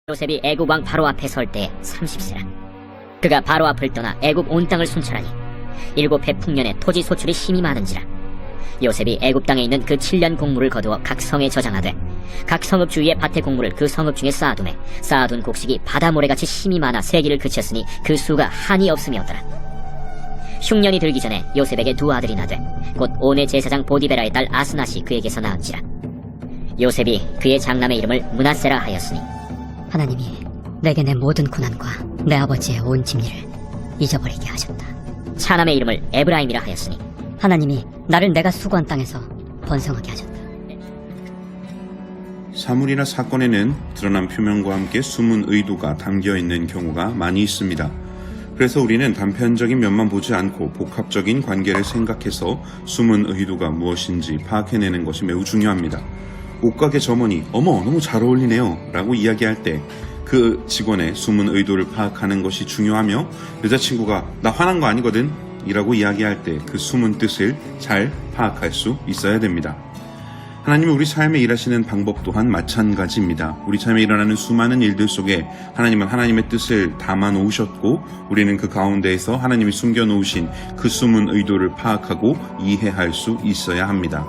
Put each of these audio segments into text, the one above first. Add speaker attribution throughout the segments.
Speaker 1: 요셉이 애굽 왕 바로 앞에 설 때에 30세라. 그가 바로 앞을 떠나 애굽 온 땅을 순찰하니 7해 풍년에 토지 소출이 심히 많은지라. 요셉이 애굽 땅에 있는 그 7년 곡물을 거두어 각 성에 저장하되 각 성읍 주위에 밭의 곡물을 그 성읍 중에 쌓아두매 쌓아둔 곡식이 바다 모래같이 심히 많아 세기를 그쳤으니 그 수가 한이 없음이었더라. 흉년이 들기 전에 요셉에게 두 아들이 나되 곧 온의 제사장 보디베라의 딸 아스낫이 그에게서 낳은지라. 요셉이 그의 장남의 이름을 므낫세라 하였으니
Speaker 2: 하나님이 내게 내 모든 고난과 내 아버지의 온 집리를 잊어버리게 하셨다.
Speaker 1: 차남의 이름을 에브라임이라 하였으니
Speaker 2: 하나님이 나를 내가 수고한 땅에서 번성하게 하셨다.
Speaker 3: 사물이나 사건에는 드러난 표면과 함께 숨은 의도가 담겨있는 경우가 많이 있습니다. 그래서 우리는 단편적인 면만 보지 않고 복합적인 관계를 생각해서 숨은 의도가 무엇인지 파악해내는 것이 매우 중요합니다. 옷가게 점원이 어머 너무 잘 어울리네요 라고 이야기할 때 그 직원의 숨은 의도를 파악하는 것이 중요하며, 여자친구가 나 화난 거 아니거든 이라고 이야기할 때 그 숨은 뜻을 잘 파악할 수 있어야 됩니다. 하나님이 우리 삶에 일하시는 방법 또한 마찬가지입니다. 우리 삶에 일어나는 수많은 일들 속에 하나님은 하나님의 뜻을 담아 놓으셨고, 우리는 그 가운데에서 하나님이 숨겨 놓으신 그 숨은 의도를 파악하고 이해할 수 있어야 합니다.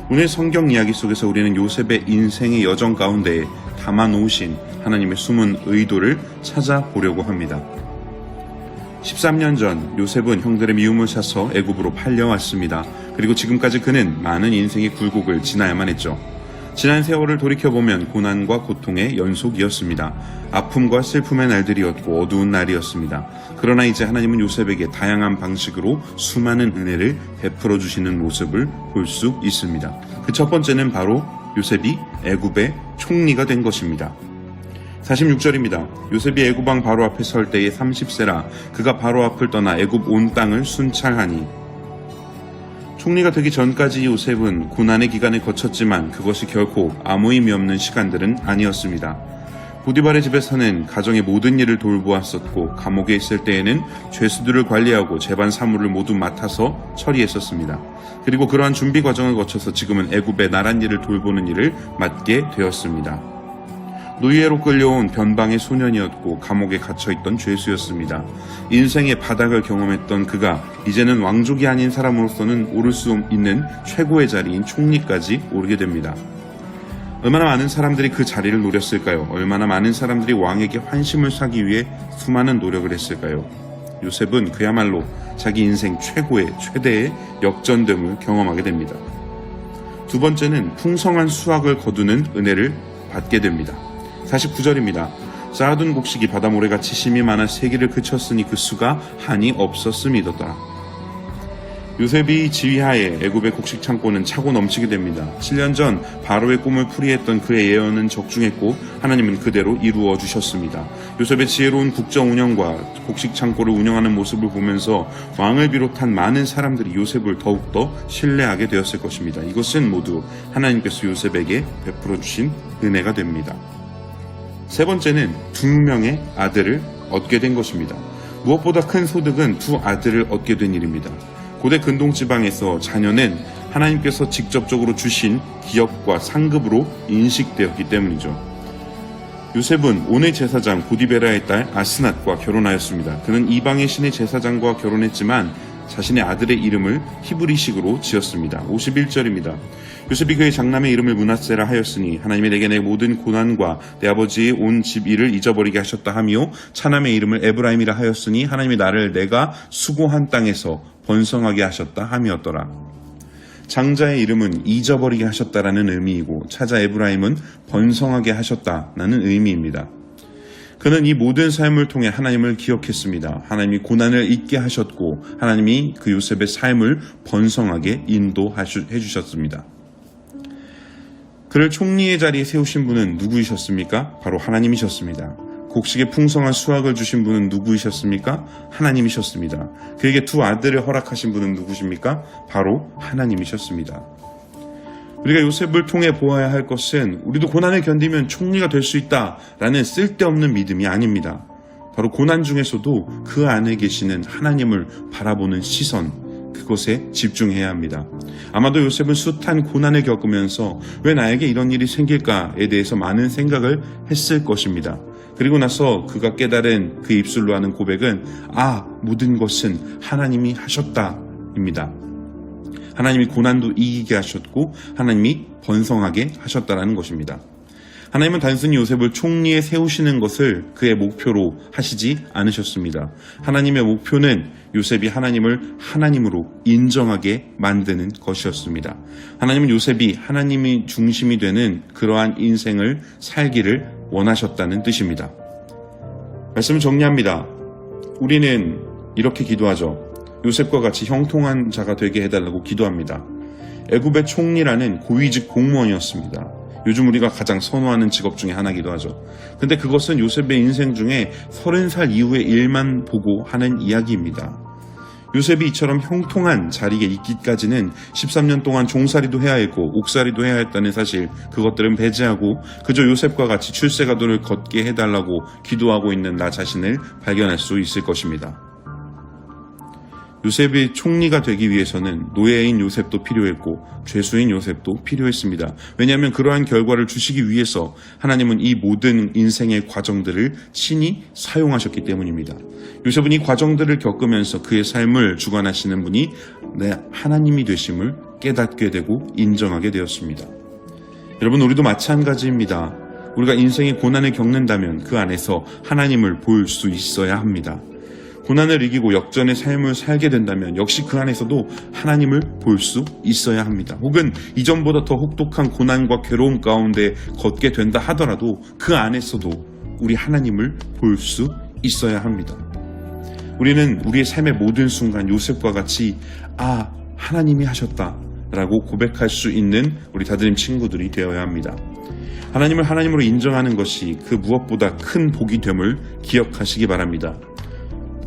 Speaker 3: 오늘 성경 이야기 속에서 우리는 요셉의 인생의 여정 가운데 담아 놓으신 하나님의 숨은 의도를 찾아보려고 합니다. 13년 전 요셉은 형들의 미움을 사서 애굽으로 팔려왔습니다. 그리고 지금까지 그는 많은 인생의 굴곡을 지나야만 했죠. 지난 세월을 돌이켜보면 고난과 고통의 연속이었습니다. 아픔과 슬픔의 날들이었고 어두운 날이었습니다. 그러나 이제 하나님은 요셉에게 다양한 방식으로 수많은 은혜를 베풀어 주시는 모습을 볼 수 있습니다. 그 첫 번째는 바로 요셉이 애굽의 총리가 된 것입니다. 46절입니다. 요셉이 애굽 왕 바로 앞에 설 때에 30세라. 그가 바로 앞을 떠나 애굽 온 땅을 순찰하니. 총리가 되기 전까지 요셉은 고난의 기간을 거쳤지만 그것이 결코 아무 의미 없는 시간들은 아니었습니다. 보디발의 집에서는 가정의 모든 일을 돌보았었고, 감옥에 있을 때에는 죄수들을 관리하고 재반 사무를 모두 맡아서 처리했었습니다. 그리고 그러한 준비 과정을 거쳐서 지금은 애굽의 나란 일을 돌보는 일을 맡게 되었습니다. 노예로 끌려온 변방의 소년이었고 감옥에 갇혀있던 죄수였습니다. 인생의 바닥을 경험했던 그가 이제는 왕족이 아닌 사람으로서는 오를 수 있는 최고의 자리인 총리까지 오르게 됩니다. 얼마나 많은 사람들이 그 자리를 노렸을까요? 얼마나 많은 사람들이 왕에게 환심을 사기 위해 수많은 노력을 했을까요? 요셉은 그야말로 자기 인생 최대의 역전됨을 경험하게 됩니다. 두 번째는 풍성한 수확을 거두는 은혜를 받게 됩니다. 49절입니다. 쌓아둔 곡식이 바다 모래같이 심이 많아 세기를 그쳤으니 그 수가 한이 없었음이더라. 요셉이 지휘하에 애굽의 곡식 창고는 차고 넘치게 됩니다. 7년 전 바로의 꿈을 풀이했던 그의 예언은 적중했고 하나님은 그대로 이루어 주셨습니다. 요셉의 지혜로운 국정 운영과 곡식 창고를 운영하는 모습을 보면서 왕을 비롯한 많은 사람들이 요셉을 더욱더 신뢰하게 되었을 것입니다. 이것은 모두 하나님께서 요셉에게 베풀어 주신 은혜가 됩니다. 세 번째는 2명의 아들을 얻게 된 것입니다. 무엇보다 큰 소득은 2 아들을 얻게 된 일입니다. 고대 근동지방에서 자녀는 하나님께서 직접적으로 주신 기업과 상급으로 인식되었기 때문이죠. 요셉은 온의 제사장 보디베라의 딸 아스낫과 결혼하였습니다. 그는 이방의 신의 제사장과 결혼했지만 자신의 아들의 이름을 히브리식으로 지었습니다. 51절입니다. 요셉이 그의 장남의 이름을 므낫세라 하였으니 하나님이 내게 내 모든 고난과 내 아버지의 온 집 일을 잊어버리게 하셨다 하며, 차남의 이름을 에브라임이라 하였으니 하나님이 나를 내가 수고한 땅에서 번성하게 하셨다 함이었더라. 장자의 이름은 잊어버리게 하셨다라는 의미이고, 차자 에브라임은 번성하게 하셨다라는 의미입니다. 그는 이 모든 삶을 통해 하나님을 기억했습니다. 하나님이 고난을 잊게 하셨고 하나님이 그 요셉의 삶을 번성하게 인도해 주셨습니다. 그를 총리의 자리에 세우신 분은 누구이셨습니까? 바로 하나님이셨습니다. 곡식의 풍성한 수확을 주신 분은 누구이셨습니까? 하나님이셨습니다. 그에게 2 아들을 허락하신 분은 누구십니까? 바로 하나님이셨습니다. 우리가 요셉을 통해 보아야 할 것은 우리도 고난을 견디면 총리가 될 수 있다라는 쓸데없는 믿음이 아닙니다. 바로 고난 중에서도 그 안에 계시는 하나님을 바라보는 시선, 그것에 집중해야 합니다. 아마도 요셉은 숱한 고난을 겪으면서 왜 나에게 이런 일이 생길까에 대해서 많은 생각을 했을 것입니다. 그리고 나서 그가 깨달은 그 입술로 하는 고백은 모든 것은 하나님이 하셨다입니다. 하나님이 고난도 이기게 하셨고 하나님이 번성하게 하셨다라는 것입니다. 하나님은 단순히 요셉을 총리에 세우시는 것을 그의 목표로 하시지 않으셨습니다. 하나님의 목표는 요셉이 하나님을 하나님으로 인정하게 만드는 것이었습니다. 하나님은 요셉이 하나님이 중심이 되는 그러한 인생을 살기를 원하셨다는 뜻입니다. 말씀을 정리합니다. 우리는 이렇게 기도하죠. 요셉과 같이 형통한 자가 되게 해달라고 기도합니다. 애굽의 총리라는 고위직 공무원이었습니다. 요즘 우리가 가장 선호하는 직업 중에 하나이기도 하죠. 근데 그것은 요셉의 인생 중에 30살 이후의 일만 보고 하는 이야기입니다. 요셉이 이처럼 형통한 자리에 있기까지는 13년 동안 종살이도 해야 했고 옥살이도 해야 했다는 사실, 그것들은 배제하고 그저 요셉과 같이 출세가도를 걷게 해달라고 기도하고 있는 나 자신을 발견할 수 있을 것입니다. 요셉이 총리가 되기 위해서는 노예인 요셉도 필요했고 죄수인 요셉도 필요했습니다. 왜냐하면 그러한 결과를 주시기 위해서 하나님은 이 모든 인생의 과정들을 친히 사용하셨기 때문입니다. 요셉은 이 과정들을 겪으면서 그의 삶을 주관하시는 분이 하나님이 되심을 깨닫게 되고 인정하게 되었습니다. 여러분, 우리도 마찬가지입니다. 우리가 인생의 고난을 겪는다면 그 안에서 하나님을 볼 수 있어야 합니다. 고난을 이기고 역전의 삶을 살게 된다면 역시 그 안에서도 하나님을 볼 수 있어야 합니다. 혹은 이전보다 더 혹독한 고난과 괴로움 가운데 걷게 된다 하더라도 그 안에서도 우리 하나님을 볼 수 있어야 합니다. 우리는 우리의 삶의 모든 순간 요셉과 같이 하나님이 하셨다라고 고백할 수 있는 우리 다드림 친구들이 되어야 합니다. 하나님을 하나님으로 인정하는 것이 그 무엇보다 큰 복이 됨을 기억하시기 바랍니다.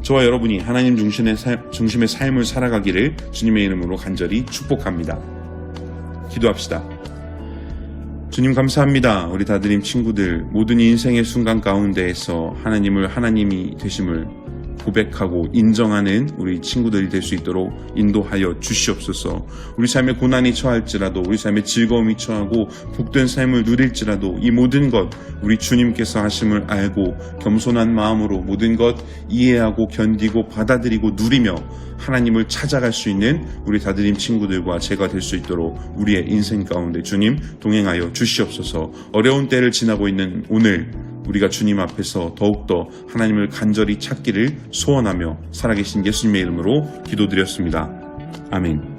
Speaker 3: 저와 여러분이 하나님 중심의 삶을 살아가기를 주님의 이름으로 간절히 축복합니다. 기도합시다. 주님, 감사합니다. 우리 다드림 친구들 모든 인생의 순간 가운데에서 하나님을 하나님이 되심을 고백하고 인정하는 우리 친구들이 될 수 있도록 인도하여 주시옵소서. 우리 삶에 고난이 처할지라도, 우리 삶에 즐거움이 처하고 복된 삶을 누릴지라도 이 모든 것 우리 주님께서 하심을 알고 겸손한 마음으로 모든 것 이해하고 견디고 받아들이고 누리며 하나님을 찾아갈 수 있는 우리 다드림 친구들과 제가 될 수 있도록 우리의 인생 가운데 주님 동행하여 주시옵소서. 어려운 때를 지나고 있는 오늘 우리가 주님 앞에서 더욱더 하나님을 간절히 찾기를 소원하며 살아계신 예수님의 이름으로 기도드렸습니다. 아멘.